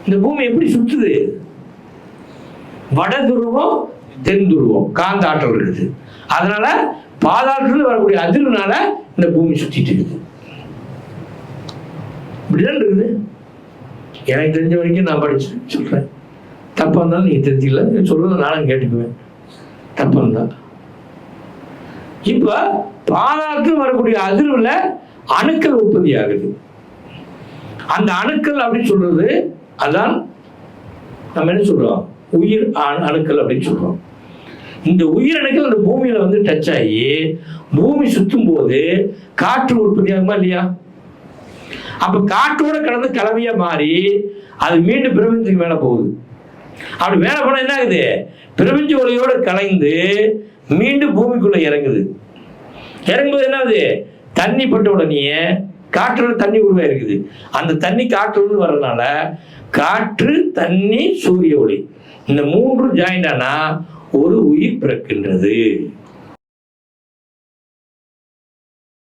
இந்த பூமி எப்படி சுத்துது? வட துருவம் தென் துருவம் காந்த ஆற்றல் இருக்குது. அதனால பாதாளத்துல வரக்கூடிய அதிர்வுனால இந்த பூமி சுத்திட்டு இருக்குது. இப்படிதான் இருக்குது. எனக்கு தெரிஞ்ச வரைக்கும் நான் படிச்சு சொல்றேன். தப்பா இருந்தாலும் நீங்க தெரிஞ்சுக்கல, சொல்றது நானும் கேட்டுக்குவேன். தப்பா இருந்தா இப்ப பாதாளத்தில் வரக்கூடிய அதிர்வுல அணுக்கள் உற்பத்தி ஆகுது. அந்த அணுக்கள் அப்படின்னு சொல்றது அதான் நம்ம என்ன சொல்றோம், உயிர் அணுக்கள் அப்படின்னு சொல்றோம். இந்த உயிரணுக்கள் அந்த பூமியில வந்து டச் ஆகி பூமி சுத்தும் போது காற்று உற்பத்தி ஆகுமா இல்லையா? அப்ப காற்றோட கலந்து கலவையா மாறி அது மீண்டும் பிரபஞ்சத்துக்கு மேல போகுது. அப்படி மேல போனா என்ன ஆகுது? பிரபஞ்ச ஒளியோட கலைந்து மீண்டும் பூமிக்குள்ள இறங்குது. இறங்கும்போது என்ன ஆகுது? தண்ணி பட்ட உடனே காற்றோட தண்ணி உருவாயிருக்குது. அந்த தண்ணி காற்று வர்றதுனால காற்று, தண்ணி, சூரிய ஒளி இந்த மூன்று ஜாயிண்ட் ஆனா ஒரு உயிர் பிறக்கின்றது.